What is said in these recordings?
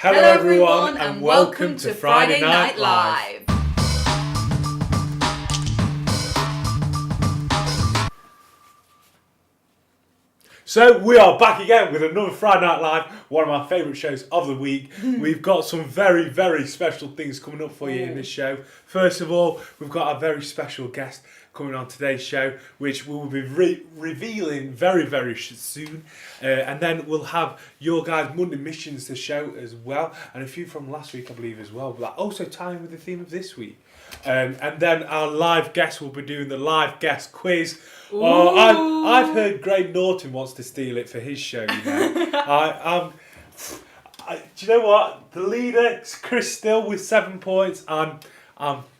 Hello everyone and welcome to Friday Night Live. So we are back again with another Friday Night Live, one of my favourite shows of the week. We've got some very, very special things coming up for you in this show. First of all, we've got a very special guest coming on today's show, which we will be revealing very, very soon. And then we'll have your guys' Monday missions to show as well, and a few from last week, I believe, as well. But also tying with the theme of this week. And then our live guest will be doing the live guest quiz. Oh, I've heard Greg Norton wants to steal it for his show. You know, do you know what? The leader, Chris Still with 7 points.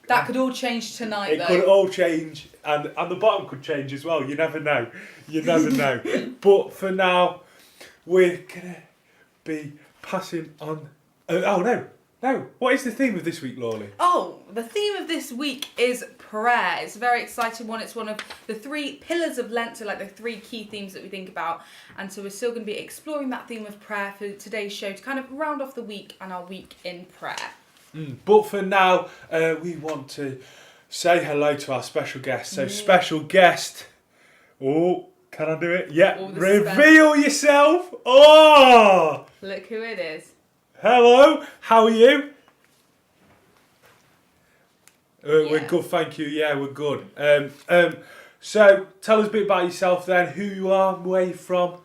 That could all change tonight. It could all change, and the bottom could change as well. You never know. You never know. But for now, we're gonna be passing on. No. What is the theme of this week, Lawley? Oh, the theme of this week is prayer. It's a very exciting one. It's one of the 3 pillars of Lent, so like the 3 key themes that we think about. And so we're still going to be exploring that theme of prayer for today's show to kind of round off the week and our week in prayer. But for now, we want to say hello to our special guest. So special guest. Oh, can I do it? Yeah. Reveal yourself. Oh! Look who it is. Hello, how are you? We're good, thank you. Yeah, we're good. So tell us a bit about yourself then, who you are, where you're from.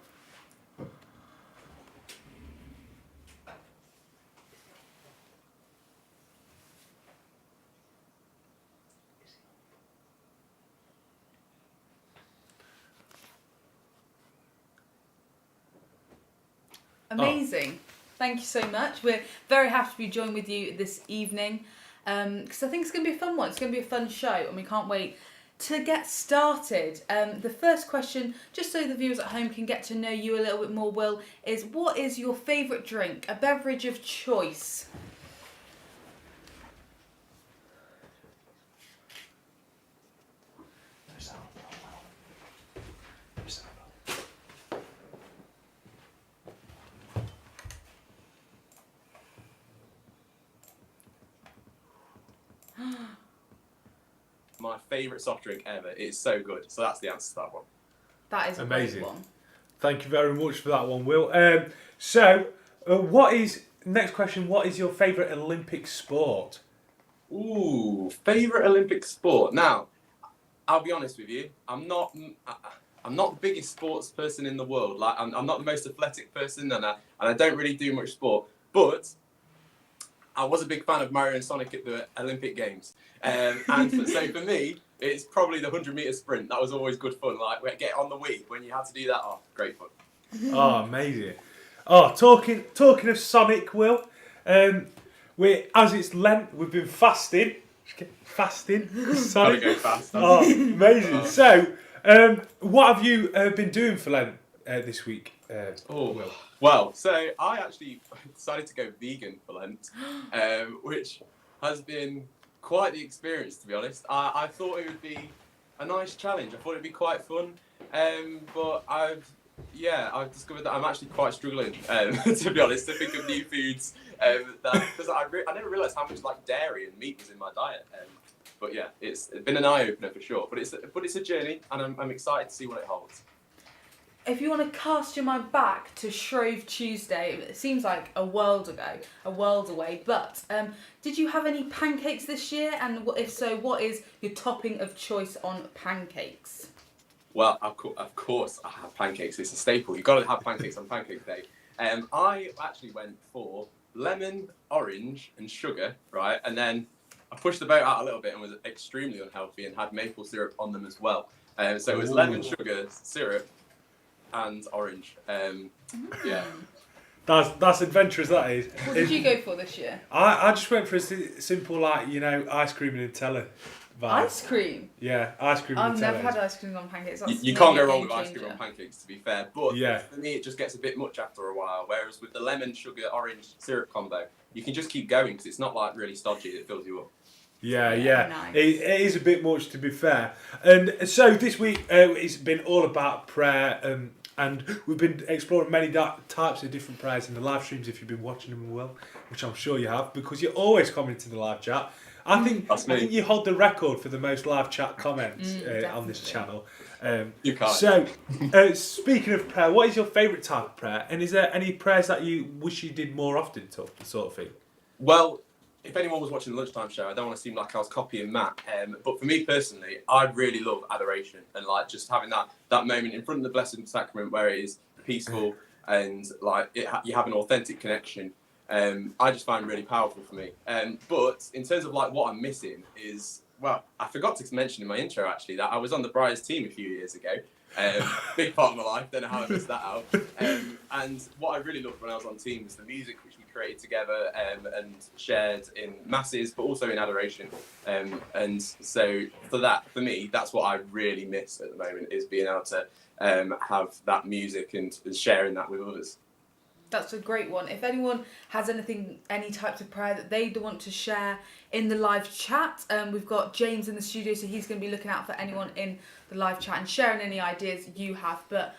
Amazing. Thank you so much. We're very happy to be joined with you this evening because I think it's going to be a fun one. It's going to be a fun show and we can't wait to get started. The first question, just so the viewers at home can get to know you a little bit more, Will, is what is your favourite drink, a beverage of choice? My favourite soft drink ever. It's so good. So that's the answer to that one. That is amazing. A great one. Thank you very much for that one, Will. Next question, what is your favourite Olympic sport? Ooh, favourite Olympic sport. Now, I'll be honest with you. I'm not the biggest sports person in the world. Like I'm not the most athletic person, and I don't really do much sport. But I was a big fan of Mario and Sonic at the Olympic Games. So for me, it's probably the 100-metre sprint. That was always good fun. Like, get on the Wii when you had to do that. Oh, great fun. Oh, amazing. Oh, talking of Sonic, Will, as it's Lent, we've been fasting. Sonic. Gotta go fast. Oh, amazing. So, what have you been doing for Lent this week, Will? Well, so I actually decided to go vegan for Lent, which has been quite the experience, to be honest. I thought it would be a nice challenge. I thought it'd be quite fun, but I've discovered that I'm actually quite struggling, to be honest, to think of new foods. Because I never realised how much like dairy and meat was in my diet. But yeah, it's been an eye opener for sure. But it's a journey, and I'm excited to see what it holds. If you want to cast your mind back to Shrove Tuesday, it seems like a world away, but did you have any pancakes this year? And if so, what is your topping of choice on pancakes? Well, of course I have pancakes. It's a staple. You've got to have pancakes on Pancake Day. I actually went for lemon, orange and sugar, right? And then I pushed the boat out a little bit and was extremely unhealthy and had maple syrup on them as well. So it was lemon, sugar, syrup, and orange. Yeah. That's adventurous, that is. What did you go for this year? I just went for a simple, ice cream and Nutella vibe. Ice cream? Yeah, ice cream and I've Nutella. never had ice cream on pancakes. You can't go wrong with ice cream on pancakes, to be fair. But yeah, for me, it just gets a bit much after a while. Whereas with the lemon, sugar, orange, syrup combo, you can just keep going because it's not like really stodgy. It fills you up. Yeah. Nice. It is a bit much, to be fair. And so this week it's been all about prayer. and we've been exploring many types of different prayers in the live streams. If you've been watching them, well, which I'm sure you have, because you're always commenting in the live chat. I think you hold the record for the most live chat comments on this channel. You can't. So, speaking of prayer, what is your favourite type of prayer? And is there any prayers that you wish you did more often, sort of thing? Well, if anyone was watching the lunchtime show, I don't want to seem like I was copying Matt, but for me personally, I really love adoration and like just having that moment in front of the Blessed Sacrament where it is peaceful and like you have an authentic connection. I just find really powerful for me. But in terms of like what I'm missing is, well, I forgot to mention in my intro actually that I was on the Briars team a few years ago. Big part of my life, don't know how I missed that out. And what I really loved when I was on team was the music which we created together and shared in masses, but also in adoration. And so for me, that's what I really miss at the moment, is being able to have that music and sharing that with others. That's a great one. If anyone has any types of prayer that they want to share in the live chat, we've got James in the studio, so he's going to be looking out for anyone in the live chat and sharing any ideas you have. But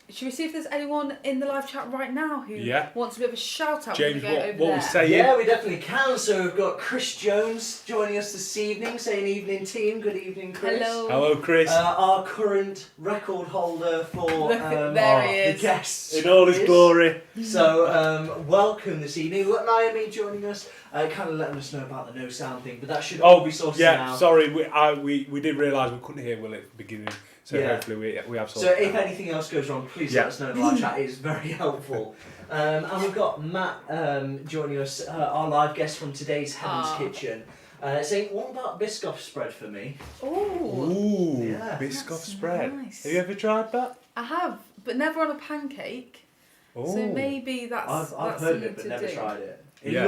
should we see if there's anyone in the live chat right now who wants a bit of a shout out? James, what we saying? Yeah, we definitely can. So we've got Chris Jones joining us this evening, saying evening team. Good evening, Chris. Hello, Chris. Our current record holder for there he is. the guests. In all his glory. So welcome this evening. We've got Naomi joining us, kind of letting us know about the no sound thing, but that should all be sorted out. Sorry, we did realise we couldn't hear Will at the beginning. So hopefully we have sorted. So if anything else goes wrong, please let us know in the live chat. It is very helpful. And we've got Matt joining us, our live guest from today's Heaven's Kitchen, saying, what about Biscoff spread for me? Ooh, yeah, Biscoff spread. Nice. Have you ever tried that? I have, but never on a pancake. Ooh. So maybe that's I've heard of it, but never tried it.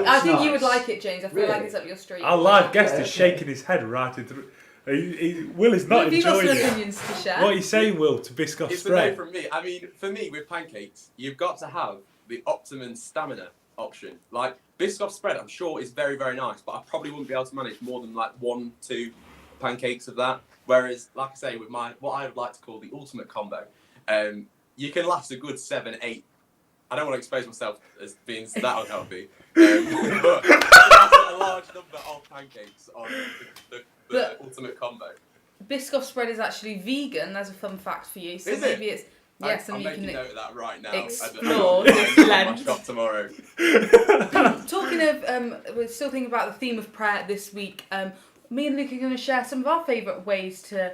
I think you would like it, James. I feel like it's up your street. Our live guest is shaking his head right into. Will is not enjoying it. Opinions to share? What are you saying, Will, to Biscoff It's spread? a no from me. I mean, for me, with pancakes, you've got to have the optimum stamina option. Like, Biscoff spread, I'm sure is very, very nice, but I probably wouldn't be able to manage more than like 1-2 pancakes of that. Whereas, like I say, with what I would like to call the ultimate combo, you can last a good 7-8. I don't want to expose myself as being that unhealthy, but that's a large number of pancakes on the ultimate combo. Biscoff spread is actually vegan. There's a fun fact for you. So is maybe it? it's I'm making note of that right now. Explore this Lent. my shop tomorrow. Talking of, we're still thinking about the theme of prayer this week. Me and Luke are going to share some of our favourite ways to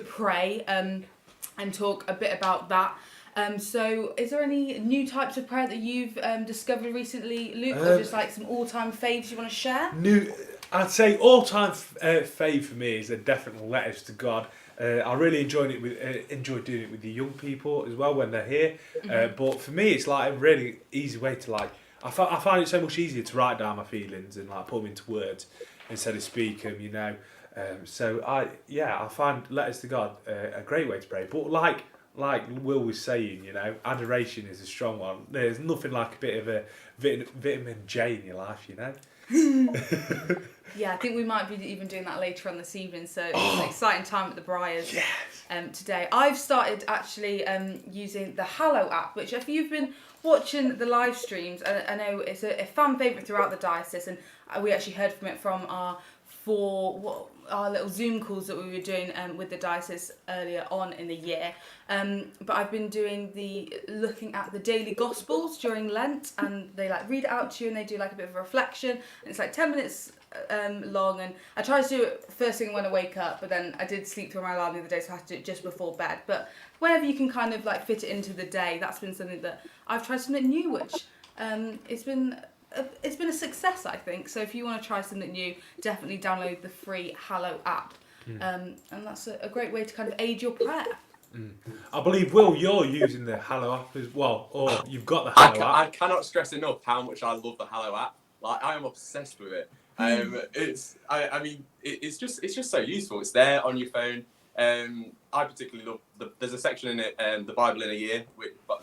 pray and talk a bit about that. So, is there any new types of prayer that you've discovered recently, Luke, or just like some all-time faves you want to share? I'd say all-time fave for me is a definite letters to God. I really enjoy doing it with the young people as well when they're here. But for me, it's like a really easy way to like. I find it so much easier to write down my feelings and like put them into words instead of speak them. You know. So I find letters to God a great way to pray. But like Will was saying, you know, adoration is a strong one. There's nothing like a bit of a vitamin J in your life, you know. Yeah, I think we might be even doing that later on this evening. So it's an exciting time at the Briars today. I've started actually using the Hallow app, which if you've been watching the live streams, I know it's a fan favourite throughout the diocese, and we actually heard from it from our little Zoom calls that we were doing with the diocese earlier on in the year. But I've been looking at the daily Gospels during Lent, and they like read it out to you, and they do like a bit of a reflection. And it's like 10 minutes long, and I try to do it first thing when I wake up, but then I did sleep through my alarm the other day, so I had to do it just before bed. But whenever you can kind of like fit it into the day, that's been something that I've tried something new, which it's been a success, I think. So if you want to try something new, definitely download the free Hallow app. And that's a great way to kind of aid your prayer. I believe, Will, you're using the Hallow app as well, or you've got the Hallow app. I cannot stress enough how much I love the Hallow app. Like, I am obsessed with it. It's just so useful. It's there on your phone. I particularly love there's a section in it, the Bible in a Year,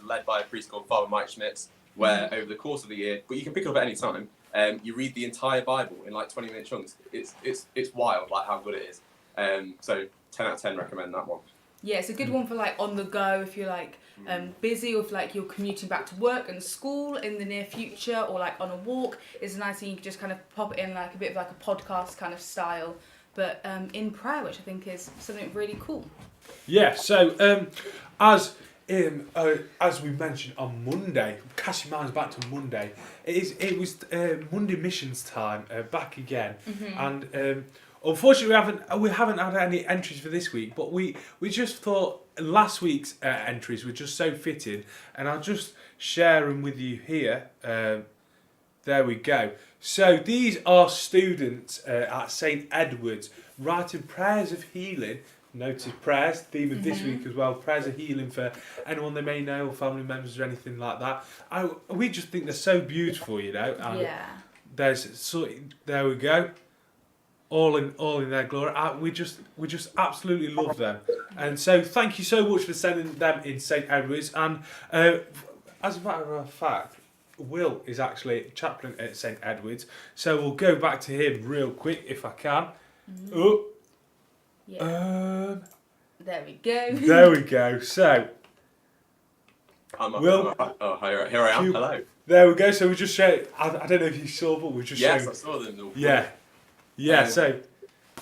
led by a priest called Father Mike Schmitz, where over the course of the year, but you can pick it up at any time, you read the entire Bible in like 20-minute chunks. It's wild, like how good it is. So 10 out of 10 recommend that one. Yeah, it's a good one for like on the go if you're like busy, or if like you're commuting back to work and school in the near future, or like on a walk. It's a nice thing you can just kind of pop it in like a bit of like a podcast kind of style, but in prayer, which I think is something really cool. Yeah. So as we mentioned on Monday, casting minds back to Monday, it was Monday missions time back again, and unfortunately we haven't had any entries for this week, but we just thought last week's entries were just so fitting, and I'll just share them with you here. There we go. So these are students at St Edward's writing prayers of healing. Notice prayers, theme of this week as well. Prayers of healing for anyone they may know, or family members or anything like that. We just think they're so beautiful, you know. And there we go. All in their glory. We just absolutely love them. And so thank you so much for sending them in St Edward's. And as a matter of fact, Will is actually chaplain at St Edward's. So we'll go back to him real quick if I can. Oh. Yeah. There we go. There we go. So, Will, here I am. Hello. There we go. So we just showed. I don't know if you saw, but we just showed. Yes, I saw them. Yeah. So, do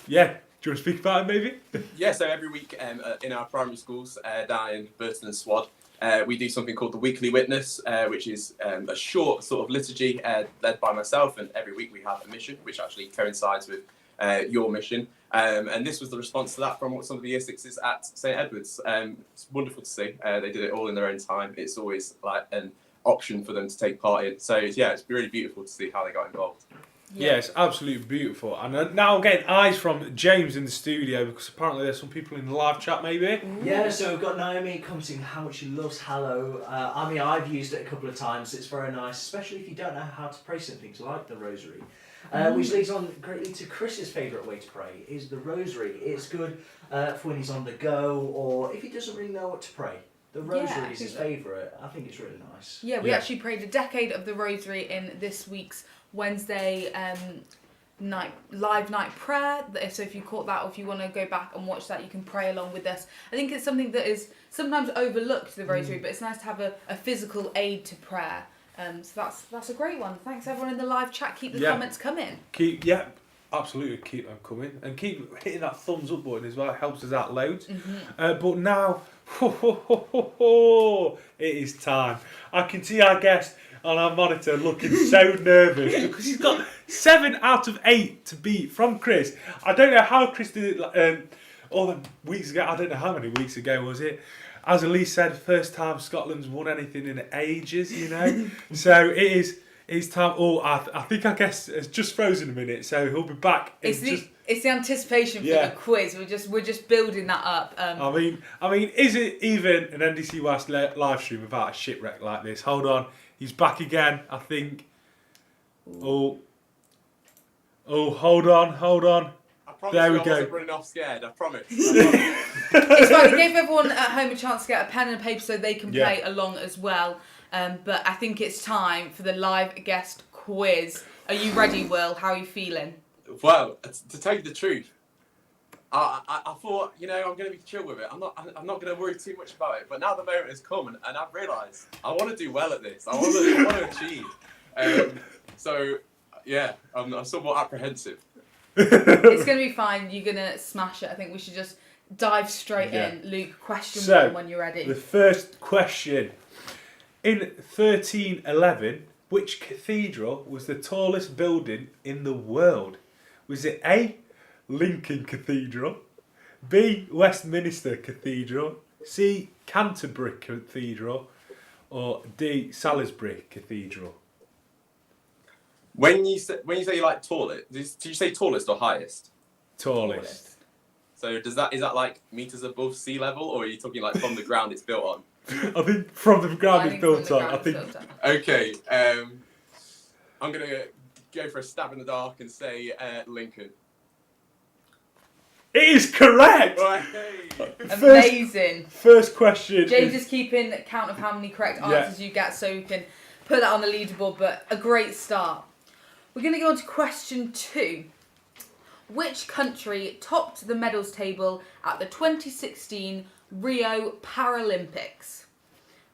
you want to speak about it, maybe? Yeah. So every week in our primary schools down in Burton and Swad, we do something called the Weekly Witness, which is a short sort of liturgy led by myself, and every week we have a mission, which actually coincides with your mission. And this was the response to that from some of the Year 6s at St Edward's. It's wonderful to see. They did it all in their own time. It's always like an option for them to take part in. So yeah, it's really beautiful to see how they got involved. Yeah, it's absolutely beautiful. And now I'm getting eyes from James in the studio, because apparently there's some people in the live chat maybe. Yeah, so we've got Naomi commenting how much she loves Hallow. I've used it a couple of times. It's very nice, especially if you don't know how to pray some things like the Rosary. Which leads on greatly to Chris's favourite way to pray, is the Rosary. It's good for when he's on the go, or if he doesn't really know what to pray. The Rosary is his favourite. I think it's really nice. Yeah, we actually prayed a decade of the Rosary in this week's Wednesday live night prayer. So if you caught that, or if you want to go back and watch that, you can pray along with us. I think it's something that is sometimes overlooked, the Rosary, but it's nice to have a physical aid to prayer. So that's a great one. Thanks everyone in the live chat. Keep the comments coming. Absolutely keep them coming, and keep hitting that thumbs up button as well. It helps us out loads. But now, it is time. I can see our guest on our monitor looking so nervous because he's got 7 out of 8 to beat from Chris. I don't know how Chris did it all the weeks ago. I don't know how many weeks ago was it. As Elise said, first time Scotland's won anything in ages, you know. So it's time. Oh, I think our guest has just frozen a minute, so he'll be back. It's the anticipation for the quiz. We're just building that up. I mean, is it even an NDCYS live stream without a shipwreck like this? Hold on, he's back again. I think. Oh, hold on. There we go. I wasn't running off scared, I promise. It's fine. We gave everyone at home a chance to get a pen and paper so they can play along as well. But I think it's time for the live guest quiz. Are you ready, Will? How are you feeling? Well, to tell you the truth, I thought, I'm going to be chill with it. I'm not going to worry too much about it. But now the moment has come, and I've realised I want to do well at this. I want to achieve. So, yeah, I'm somewhat apprehensive. It's going to be fine. You're going to smash it. I think we should just dive straight in. Luke, question 1 when you're ready. The first question. In 1311, which cathedral was the tallest building in the world? Was it A, Lincoln Cathedral, B, Westminster Cathedral, C, Canterbury Cathedral, or D, Salisbury Cathedral? When you say like tallest, did you say tallest or highest? Tallest. So is that like meters above sea level, or are you talking like from the ground it's built on? I think from the ground it's built on. I think. Okay. I'm gonna go for a stab in the dark and say Lincoln. It is correct. Amazing. First question. James is keeping count of how many correct answers you get, so you can put that on the leaderboard. But a great start. We're going to go on to question 2. Which country topped the medals table at the 2016 Rio Paralympics?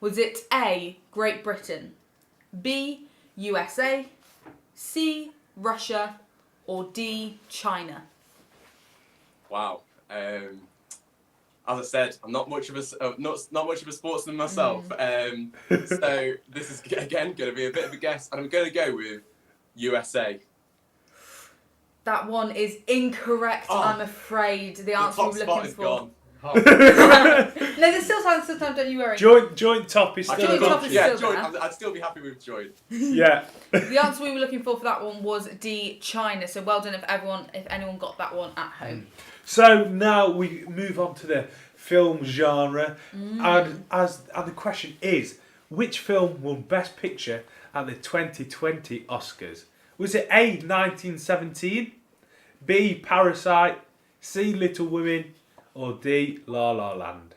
Was it A, Great Britain, B, USA, C, Russia, or D, China? Wow. As I said, I'm not much of a not much of a sportsman myself. So this is again going to be a bit of a guess, and I'm going to go with USA. That one is incorrect, I'm afraid. The answer we were looking for. Gone. No, there's still time, don't you worry. Joint top is still Joint good. top is Yeah, still joint. there. I'd still be happy with joint. Yeah. The answer we were looking for that one was D, China. So well done if anyone got that one at home. So now we move on to the film genre, and the question is, which film won Best Picture at the 2020 Oscars? Was it A, 1917, B, Parasite, C, Little Women, or D, La La Land?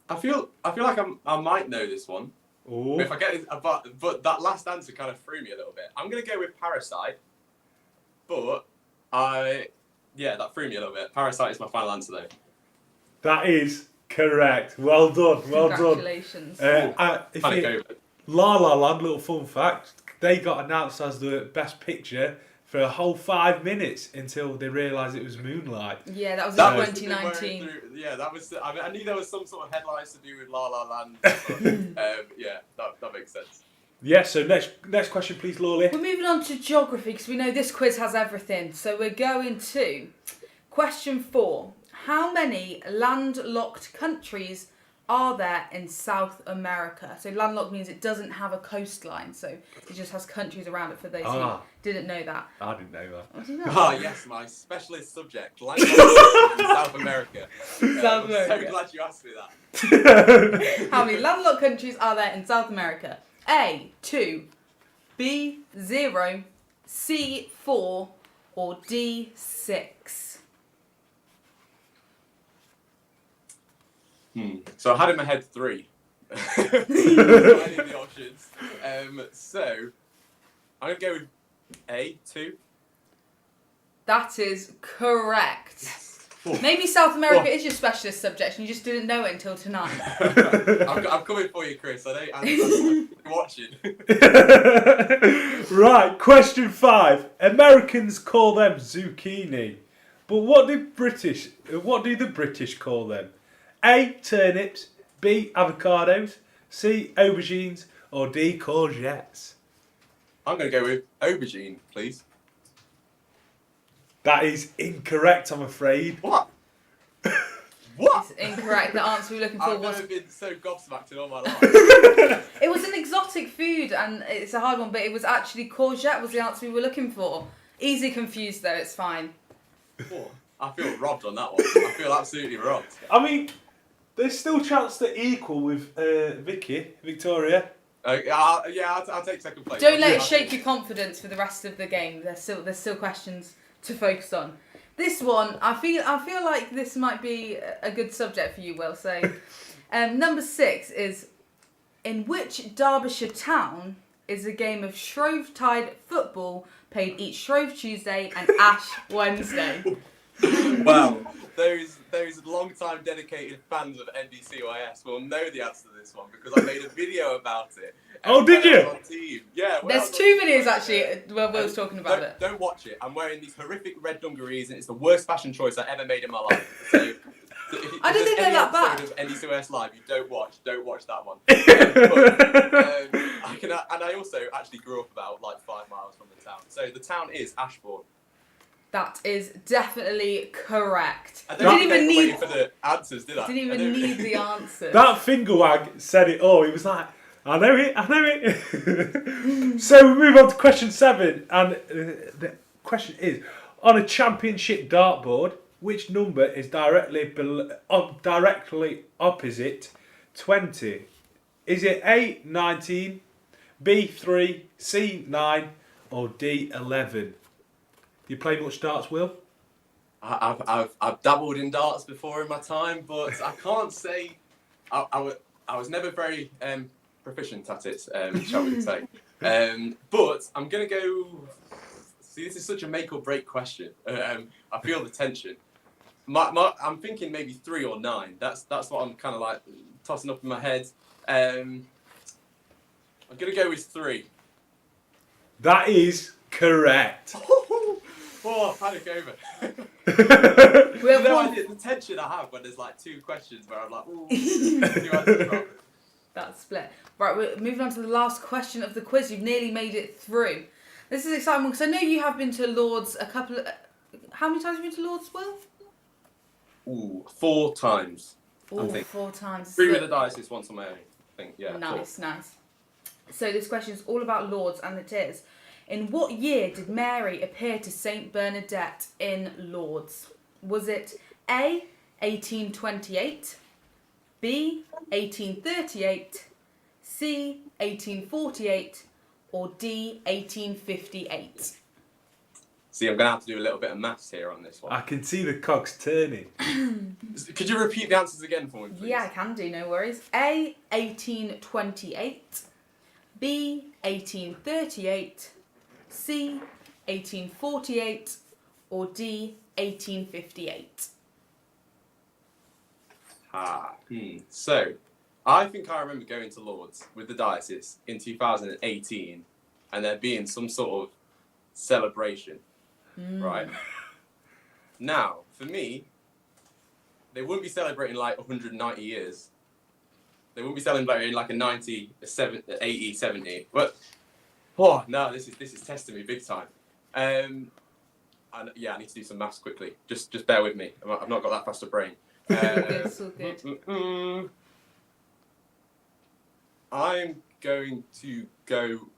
I feel like I might know this one. Ooh. If I get it, but that last answer kind of threw me a little bit. I'm gonna go with Parasite, but that threw me a little bit. Parasite is my final answer though. That is correct. Well done. Well done. Congratulations. La La Land, little fun fact, they got announced as the Best Picture for a whole 5 minutes until they realised it was Moonlight. Yeah, that was in 2019. That was. I knew there was some sort of headlines to do with La La Land. But, that makes sense. Yeah, so next question, please, Lawley. We're moving on to geography because we know this quiz has everything. So we're going to question 4. How many landlocked countries are there in South America? So landlocked means it doesn't have a coastline, so it just has countries around it for those who didn't know that. I didn't know that. What do you know? Yes, my specialist subject, landlocked in South America. South America. I'm so glad you asked me that. How many landlocked countries are there in South America? A, 2, B, 0, C, 4, or D, 6? So I had in my head 3. Any of the options. So I'm gonna go with A, 2. That is correct. Yes. Maybe South America is your specialist subject and you just didn't know it until tonight. I'm coming for you, Chris. I'm watching. Right, question 5. Americans call them zucchini, but what do the British call them? A, turnips, B, avocados, C, aubergines, or D, courgettes? I'm going to go with aubergine, please. That is incorrect, I'm afraid. What? What? It's incorrect. The answer we were looking for I've was... never been so gobsmacked in all my life. It was an exotic food and it's a hard one, but it was actually courgette was the answer we were looking for. Easy confused though, it's fine. Oh, I feel robbed on that one. I feel absolutely robbed. I mean, there's still a chance to equal with Victoria. I'll take second place. Don't let it shake your confidence for the rest of the game. There's still questions to focus on. This one, I feel like this might be a good subject for you, Will. So, number 6 is, in which Derbyshire town is a game of Shrovetide football played each Shrove Tuesday and Ash Wednesday? Wow, those long-time dedicated fans of NDCYS will know the answer to this one because I made a video about it. Oh, did you? On team. Yeah. There's 2 videos actually where Will's talking about it. Don't watch it. I'm wearing these horrific red dungarees and it's the worst fashion choice I ever made in my life. So I don't think they're that bad. Of NDCYS Live, you don't watch that one. I also actually grew up about 5 miles from the town. So the town is Ashbourne. That is definitely correct. I didn't even need for the answers, did I? Didn't even need the answers. That finger wag said it all. He was like, I know it. So we move on to question 7, and the question is, on a championship dartboard, which number is directly opposite 20? Is it A, 19, B, 3, C, 9, or D, 11? You play much darts, Will? I've dabbled in darts before in my time, but I can't say I was never very proficient at it, shall we say. But I'm going to go... See, this is such a make or break question. I feel the tension. I'm thinking maybe 3 or 9. That's what I'm kind of like tossing up in my head. I'm gonna go with 3. That is correct. Oh, panic over. We have No one. idea the tension I have when there's like 2 questions where I'm like, ooh, 2 answers wrong. That's split. Right, we're moving on to the last question of the quiz. You've nearly made it through. This is exciting because I know you have been to Lord's a couple of... How many times have you been to Lord's, Will? Ooh, 4 times. Oh, 4 times. 3 with the diocese, once on my own. I think, yeah. Nice, nice. So this question is all about Lord's, and it is: in what year did Mary appear to Saint Bernadette in Lord's? Was it A, 1828, B, 1838, C, 1848, or D, 1858? See, I'm going to have to do a little bit of maths here on this one. I can see the cogs turning. Could you repeat the answers again for me, please? Yeah, I can do, no worries. A, 1828, B, 1838, C, 1848, or D, 1858? So, I think I remember going to Lord's with the diocese in 2018 and there being some sort of celebration, right? Now, for me, they wouldn't be celebrating like 190 years. They wouldn't be celebrating like a 90, a 70, 80, 70. But, oh, no, this is testing me big time. And yeah, I need to do some maths quickly. Just bear with me. I've not got that fast a brain. It's all good. I'm going to go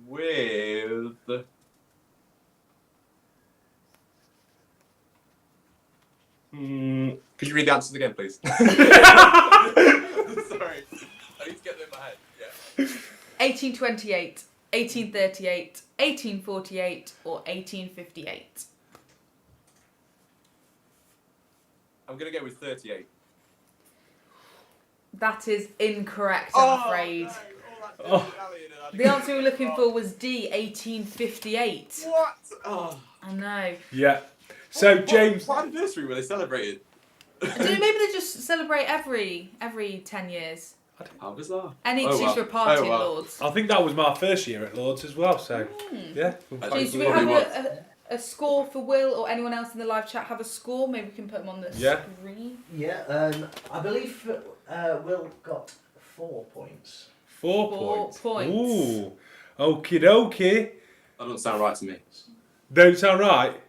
with... Could you read the answers again, please? Sorry. I need to get them in my head. Yeah. 1828, 1838, 1848, or 1858? I'm going to go with 38. That is incorrect, I'm afraid. No. The answer we were looking for was D, 1858. What? Oh. I know. Yeah. So, James... What anniversary were they celebrating? I don't know, maybe they just celebrate every 10 years. How bizarre. And each year for a party in well. Lord's. I think that was my first year at Lord's as well, so... Yeah. James, do we have a score for Will or anyone else in the live chat have a score? Maybe we can put them on the screen. Yeah, I believe Will got 4 points. 4 points. Ooh. Okie dokie. That doesn't sound right to me. Don't sound right.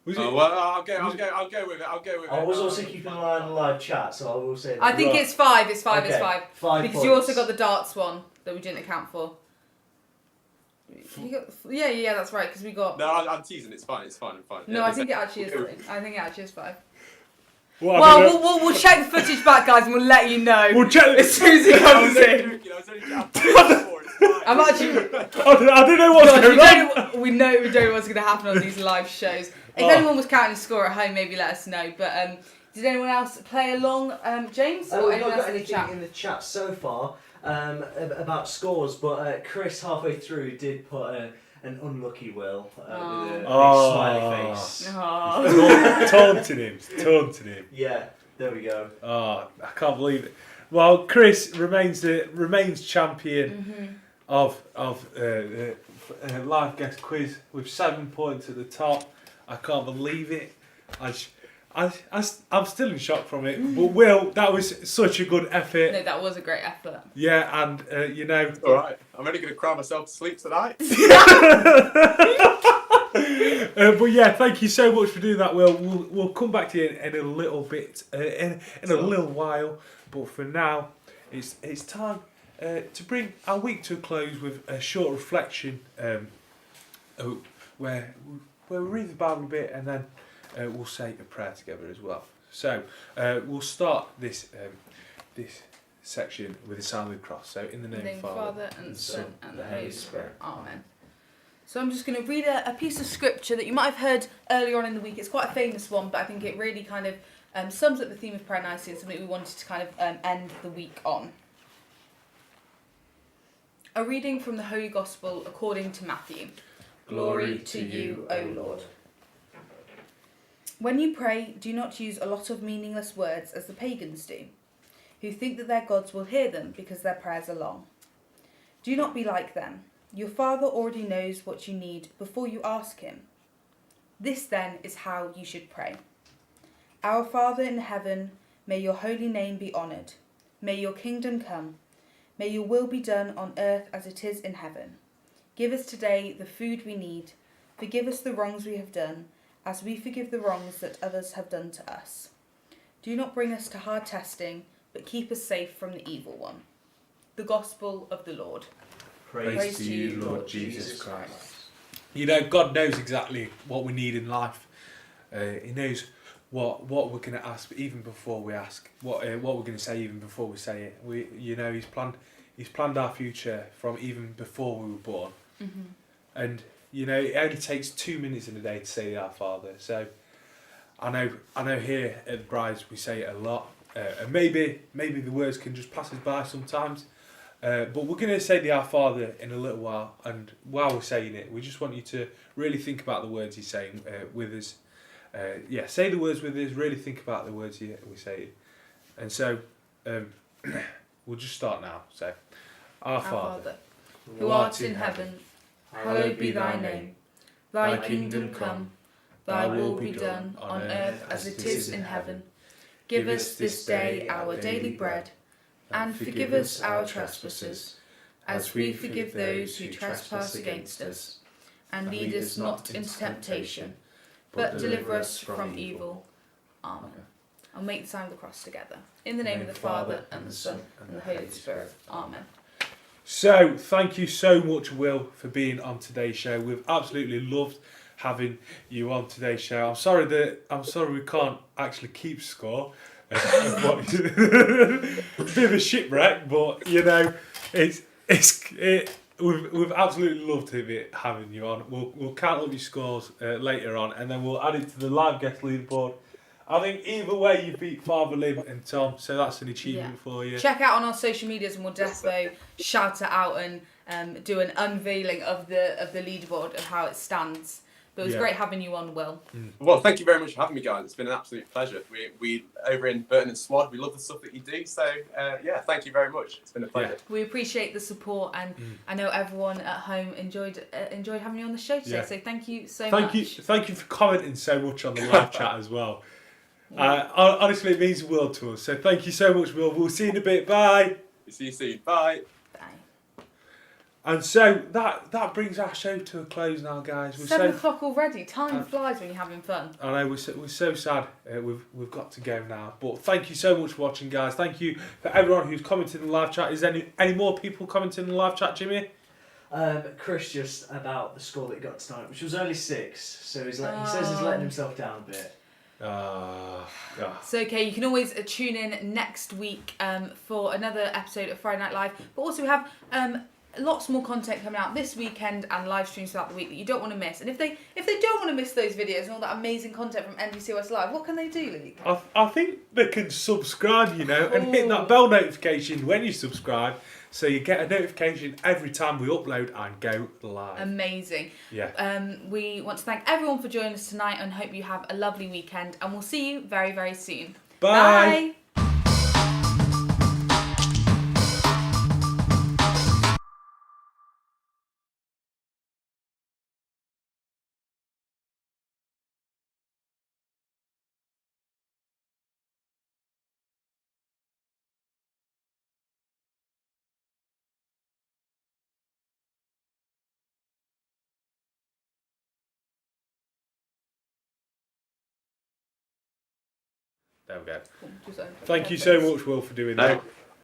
Was it? Oh, well, I'll go with it. I'll go with it. I was also keeping an eye on the live chat, so I will say that. I think Right. it's 5. It's 5. Okay, It's 5. 5 Because points. you also got the darts one that we didn't account for. You got, yeah, that's right. Because we got. No, I'm teasing. It's fine. I'm fine. No, Yeah, I think it actually is. Okay. I think it actually is 5. Well, Well, we'll check the footage back, guys, and we'll let you know we'll check as soon as it I comes was only in. joking. I was only joking. I'm actually. I don't know what's God, going on. we know what's going to happen on these live shows. If anyone was counting the score at home, maybe let us know. But did anyone else play along, James? Or We've anyone not else got in the anything chat? in the chat so far about scores, but Chris halfway through did put an unlucky Will with a big smiley face. Oh. Taunting him. Yeah, there we go. Oh, I can't believe it. Well, Chris remains champion of live guest quiz with 7 points at the top. I can't believe it. I'm still in shock from it. But Will, that was such a good effort. No, that was a great effort. Yeah, and you know. All right. I'm only going to cry myself to sleep tonight. But yeah, thank you so much for doing that, Will. We'll come back to you in a little bit, in a little while. But for now, it's time to bring our week to a close with a short reflection, where we read the Bible a bit and then we'll say a prayer together as well. So we'll start this section with the sign of the cross. So in the name of the Father and Son and the Holy Spirit. Spirit. Amen. So I'm just going to read a piece of scripture that you might have heard earlier on in the week. It's quite a famous one, but I think it really kind of sums up the theme of prayer nicely and something we wanted to kind of end the week on. A reading from the Holy Gospel according to Matthew. Glory to you, O Lord. When you pray, do not use a lot of meaningless words as the pagans do, who think that their gods will hear them because their prayers are long. Do not be like them. Your Father already knows what you need before you ask him. This then is how you should pray. Our Father in heaven, may your holy name be honoured. May your kingdom come. May your will be done on earth as it is in heaven. Give us today the food we need. Forgive us the wrongs we have done, as we forgive the wrongs that others have done to us. Do not bring us to hard testing, but keep us safe from the evil one. The Gospel of the Lord. Praise to you, Lord Jesus Christ. You know, God knows exactly what we need in life. He knows what we're going to ask even before we ask. What we're going to say even before we say it. He's planned our future from even before we were born. Mm-hmm. And you know, it only takes 2 minutes in a day to say the Our Father. So I know here at the Brides we say it a lot. And maybe the words can just pass us by sometimes. But we're going to say the Our Father in a little while, and while we're saying it, we just want you to really think about the words he's saying with us. Say the words with us, really think about the words we're saying. And so, we'll just start now. So, Our Father, who art in heaven, hallowed be thy name. Thy kingdom come, thy will be done on earth as it is in heaven. Give us this day our daily bread, and forgive us our trespasses, as we forgive those who trespass against us. And lead us not into temptation, but deliver us from evil. Amen. I'll make the sign of the cross together. In the name of the Father, and the Son, and the Holy Spirit. Amen. So, thank you so much, Will, for being on today's show. We've absolutely loved having you on today's show. I'm sorry we can't actually keep score. It's a bit of a shipwreck, but you know, we've absolutely loved having you on. We'll count up your scores later on, and then we'll add it to the live guest leaderboard. I think either way you beat Father Lim and Tom, so that's an achievement for you. Check out on our social medias, and we'll defo shout it out and do an unveiling of the leaderboard of how it stands. But it was great having you on, Will. Well, thank you very much for having me, guys. It's been an absolute pleasure. We over in Burton and Swad, we love the stuff that you do. So, thank you very much. It's been a pleasure. We appreciate the support, and I know everyone at home enjoyed having you on the show today. So thank you so much. Thank you for commenting so much on the live chat as well. Honestly, it means the world to us. So thank you so much, Will. We'll see you in a bit. Bye. See you soon. Bye. And so that brings our show to a close now, guys. 7 o'clock already. Time flies when you're having fun. I know, we're so sad. We've got to go now. But thank you so much for watching, guys. Thank you for everyone who's commented in the live chat. Is there any more people commenting in the live chat, Jimmy? Chris just about the score that he got tonight, which was only 6. So he says he's letting himself down a bit. It's okay, you can always tune in next week for another episode of Friday Night Live. But also we have lots more content coming out this weekend and live streams throughout the week that you don't want to miss. And if they don't want to miss those videos and all that amazing content from NDCYS Live, what can they do, Luke? I think they can subscribe, and hit that bell notification when you subscribe, so you get a notification every time we upload and go live. Amazing. Yeah. We want to thank everyone for joining us tonight and hope you have a lovely weekend, and we'll see you very, very soon. Bye. Bye. There we go. Cool. Thank you so much, Will, for doing that.